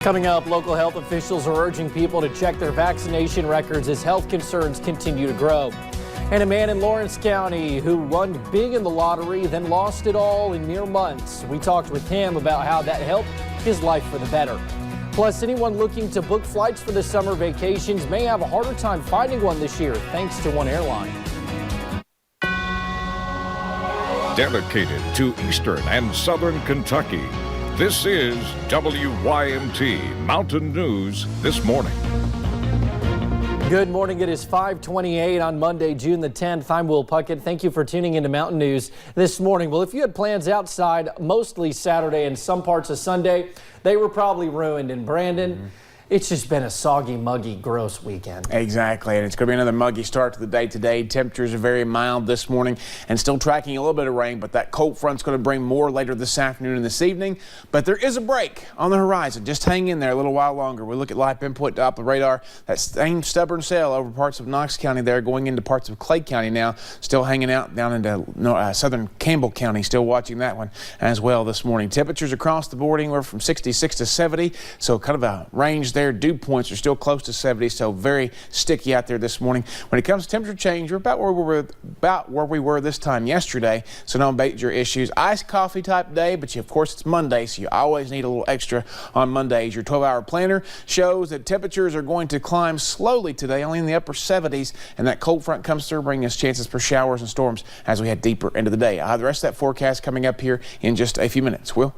Coming up, local health officials are urging people to check their vaccination records as health concerns continue to grow. And a man in Lawrence County who won big in the lottery, then lost it all in mere months. We talked with him about how that helped his life for the better. Plus, anyone looking to book flights for the summer vacations may have a harder time finding one this year, thanks to one airline. Dedicated to Eastern and Southern Kentucky, this is WYMT Mountain News This Morning. Good morning. It is 5:28 on Monday, June the 10th. I'm Will Puckett. Thank you for tuning into Mountain News this morning. Well, if you had plans outside mostly Saturday and some parts of Sunday, they were probably ruined in Brandon. It's just been a soggy, muggy, gross weekend. Exactly, and it's going to be another muggy start to the day today. Temperatures are very mild this morning and still tracking a little bit of rain, but that cold front's going to bring more later this afternoon and this evening. But there is a break on the horizon. Just hang in there a little while longer. We look at live input Doppler radar. That same stubborn cell over parts of Knox County there, going into parts of Clay County now, still hanging out down into southern Campbell County, still watching that one as well this morning. Temperatures across the board anywhere from 66 to 70, so kind of a range there. Dew points are still close to 70, so very sticky out there this morning. When it comes to temperature change, we're about where we were this time yesterday, so no major issues. Iced coffee type day, but of course it's Monday, so you always need a little extra on Mondays. Your 12-hour planner shows that temperatures are going to climb slowly today, only in the upper 70s, and that cold front comes through, bringing us chances for showers and storms as we head deeper into the day. The rest of that forecast coming up here in just a few minutes. Will?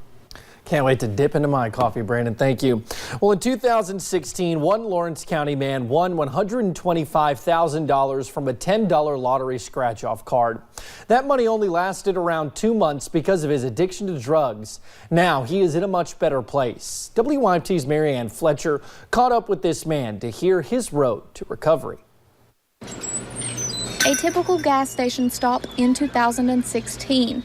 Can't wait to dip into my coffee, Brandon. Thank you. Well, in 2016, one Lawrence County man won $125,000 from a $10 lottery scratch-off card. That money only lasted around 2 months because of his addiction to drugs. Now he is in a much better place. WYMT's Marianne Fletcher caught up with this man to hear his road to recovery. A typical gas station stop in 2016.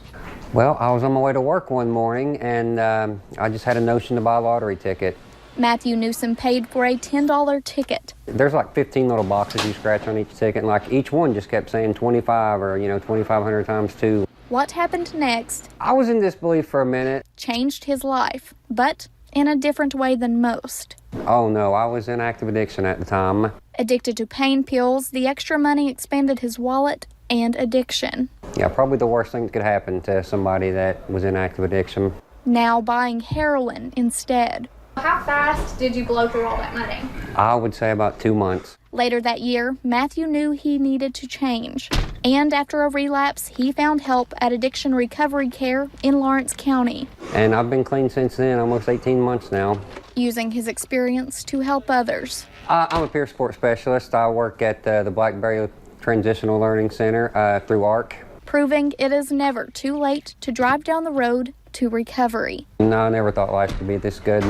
Well, I was on my way to work one morning, and I just had a notion to buy a lottery ticket. Matthew Newsom paid for a $10 ticket. There's like 15 little boxes you scratch on each ticket, and like each one just kept saying 25 or, 2,500 times 2. What happened next? I was in disbelief for a minute. Changed his life, but in a different way than most. Oh no, I was in active addiction at the time. Addicted to pain pills, the extra money expanded his wallet and addiction. Yeah, probably the worst thing that could happen to somebody that was in active addiction. Now buying heroin instead. How fast did you blow through all that money? I would say about 2 months. Later that year, Matthew knew he needed to change. And after a relapse, he found help at Addiction Recovery Care in Lawrence County. And I've been clean since then, almost 18 months now. Using his experience to help others. I'm a peer support specialist. I work at the Blackberry Transitional Learning Center through ARC. Proving it is never too late to drive down the road to recovery. No, I never thought life could be this good.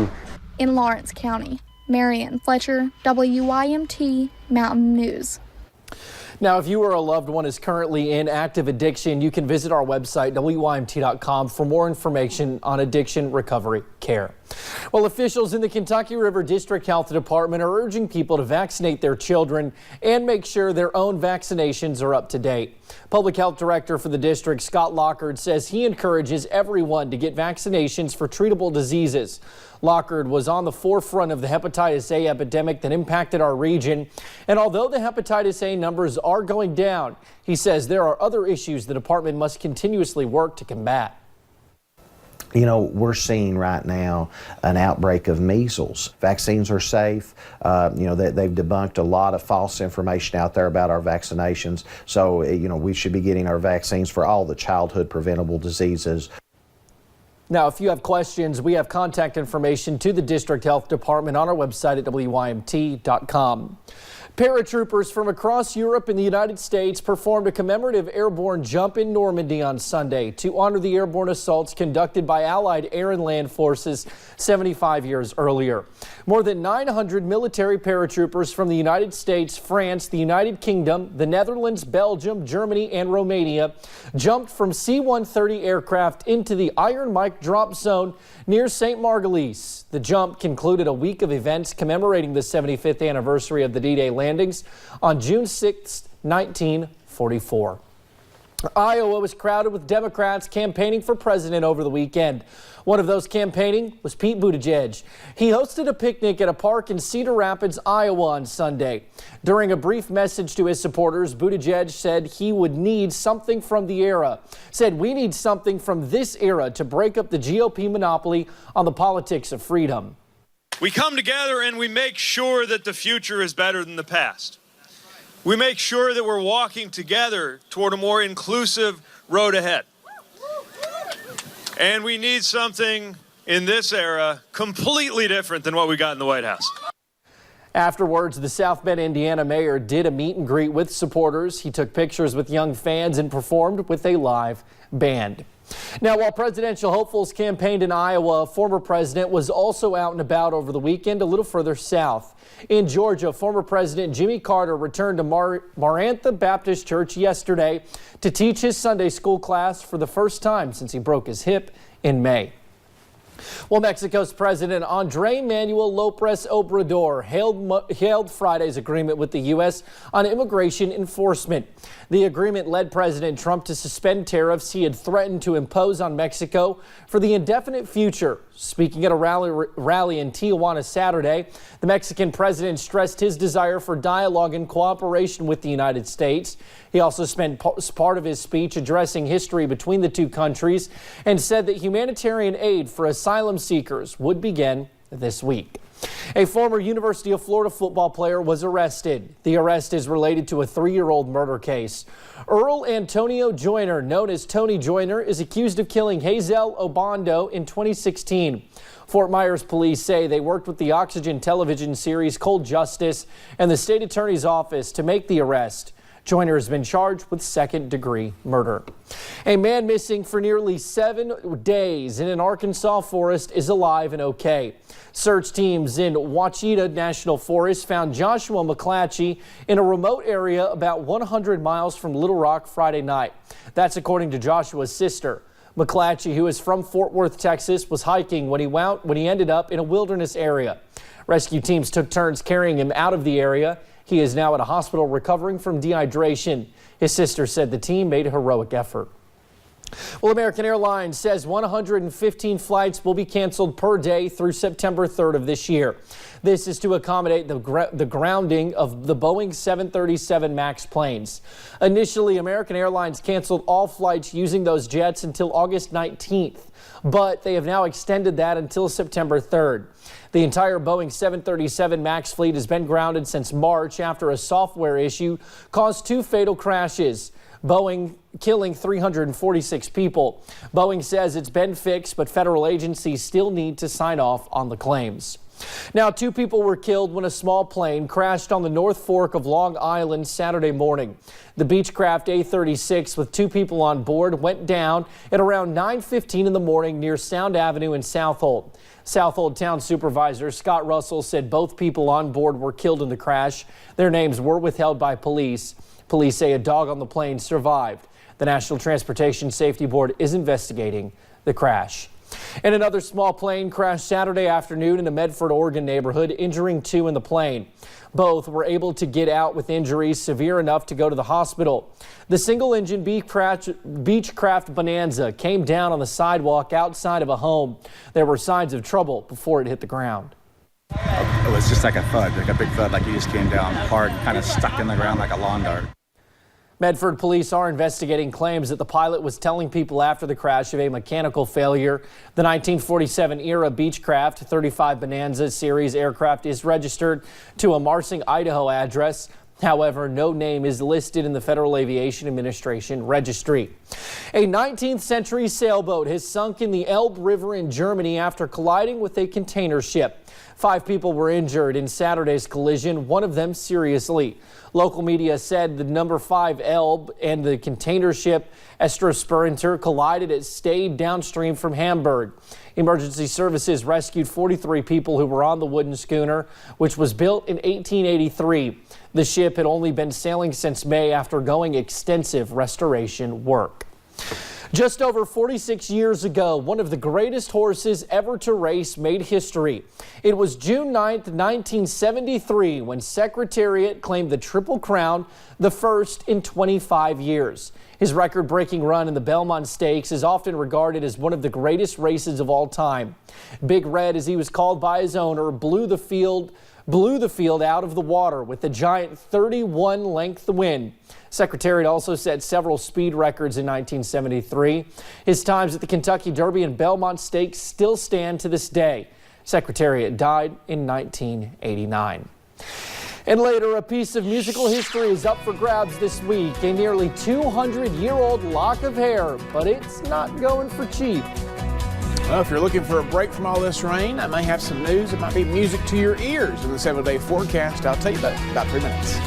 In Lawrence County, Marianne Fletcher, WYMT Mountain News. Now, if you or a loved one is currently in active addiction, you can visit our website, WYMT.com, for more information on addiction recovery care. Well, officials in the Kentucky River District Health Department are urging people to vaccinate their children and make sure their own vaccinations are up to date. Public Health Director for the district, Scott Lockard, says he encourages everyone to get vaccinations for treatable diseases. Lockard was on the forefront of the hepatitis A epidemic that impacted our region. And although the hepatitis A numbers are going down, he says there are other issues the department must continuously work to combat. We're seeing right now an outbreak of measles. Vaccines are safe. They've debunked a lot of false information out there about our vaccinations. So, we should be getting our vaccines for all the childhood preventable diseases. Now, if you have questions, we have contact information to the District Health Department on our website at WYMT.com. Paratroopers from across Europe and the United States performed a commemorative airborne jump in Normandy on Sunday to honor the airborne assaults conducted by Allied air and land forces 75 years earlier. More than 900 military paratroopers from the United States, France, the United Kingdom, the Netherlands, Belgium, Germany, and Romania jumped from C-130 aircraft into the Iron Mike drop zone near St. Margulies. The jump concluded a week of events commemorating the 75th anniversary of the D-Day landings on June 6, 1944. Iowa was crowded with Democrats campaigning for president over the weekend. One of those campaigning was Pete Buttigieg. He hosted a picnic at a park in Cedar Rapids, Iowa on Sunday. During a brief message to his supporters, Buttigieg said he would need something from the era. Said we need something from this era to break up the GOP monopoly on the politics of freedom. We come together and we make sure that the future is better than the past. We make sure that we're walking together toward a more inclusive road ahead. And we need something in this era completely different than what we got in the White House. Afterwards, the South Bend, Indiana mayor did a meet and greet with supporters. He took pictures with young fans and performed with a live band. Now, while presidential hopefuls campaigned in Iowa, a former president was also out and about over the weekend a little further south. In Georgia, former President Jimmy Carter returned to Marantha Baptist Church yesterday to teach his Sunday school class for the first time since he broke his hip in May. Well, Mexico's President Andrés Manuel López Obrador hailed Friday's agreement with the U.S. on immigration enforcement. The agreement led President Trump to suspend tariffs he had threatened to impose on Mexico for the indefinite future. Speaking at a rally in Tijuana Saturday, the Mexican president stressed his desire for dialogue and cooperation with the United States. He also spent part of his speech addressing history between the two countries and said that humanitarian aid for asylum seekers would begin this week. A former University of Florida football player was arrested. The arrest is related to a 3-year-old murder case. Earl Antonio Joyner, known as Tony Joyner, is accused of killing Hazel Obando in 2016. Fort Myers police say they worked with the Oxygen television series Cold Justice and the state attorney's office to make the arrest. Joyner has been charged with second-degree murder. A man missing for nearly 7 days in an Arkansas forest is alive and okay. Search teams in Ouachita National Forest found Joshua McClatchy in a remote area about 100 miles from Little Rock Friday night. That's according to Joshua's sister. McClatchy, who is from Fort Worth, Texas, was hiking when he ended up in a wilderness area. Rescue teams took turns carrying him out of the area. He is now at a hospital recovering from dehydration. His sister said the team made a heroic effort. Well, American Airlines says 115 flights will be canceled per day through September 3rd of this year. This is to accommodate the grounding of the Boeing 737 MAX planes. Initially, American Airlines canceled all flights using those jets until August 19th, but they have now extended that until September 3rd. The entire Boeing 737 MAX fleet has been grounded since March after a software issue caused 2 fatal crashes. Boeing killing 346 people. Boeing says it's been fixed, but federal agencies still need to sign off on the claims. Now, 2 people were killed when a small plane crashed on the North Fork of Long Island Saturday morning. The Beechcraft A-36 with 2 people on board went down at around 9:15 in the morning near Sound Avenue in Southold. Southold Town Supervisor Scott Russell said both people on board were killed in the crash. Their names were withheld by police. Police say a dog on the plane survived. The National Transportation Safety Board is investigating the crash. And another small plane crashed Saturday afternoon in a Medford, Oregon neighborhood, injuring 2 in the plane. Both were able to get out with injuries severe enough to go to the hospital. The single-engine Beechcraft Bonanza came down on the sidewalk outside of a home. There were signs of trouble before it hit the ground. It was just like a thud, like a big thud, like he just came down hard and kind of stuck in the ground like a lawn dart. Medford police are investigating claims that the pilot was telling people after the crash of a mechanical failure. The 1947 era Beechcraft 35 Bonanza series aircraft is registered to a Marsing, Idaho address. However, no name is listed in the Federal Aviation Administration registry. A 19th century sailboat has sunk in the Elbe River in Germany after colliding with a container ship. 5 people were injured in Saturday's collision, one of them seriously. Local media said the number 5 Elbe and the container ship Estrassprinter collided at Stade downstream from Hamburg. Emergency services rescued 43 people who were on the wooden schooner, which was built in 1883. The ship had only been sailing since May after going extensive restoration work. Just over 46 years ago, one of the greatest horses ever to race made history. It was June 9th, 1973, when Secretariat claimed the Triple Crown, the first in 25 years. His record-breaking run in the Belmont Stakes is often regarded as one of the greatest races of all time. Big Red, as he was called by his owner, blew the field out of the water with a giant 31-length win. Secretariat also set several speed records in 1973. His times at the Kentucky Derby and Belmont Stakes still stand to this day. Secretariat died in 1989. And later, a piece of musical history is up for grabs this week. A nearly 200-year-old lock of hair, but it's not going for cheap. Well, if you're looking for a break from all this rain, I may have some news. It might be music to your ears in the 7-day forecast. I'll tell you about 3 minutes.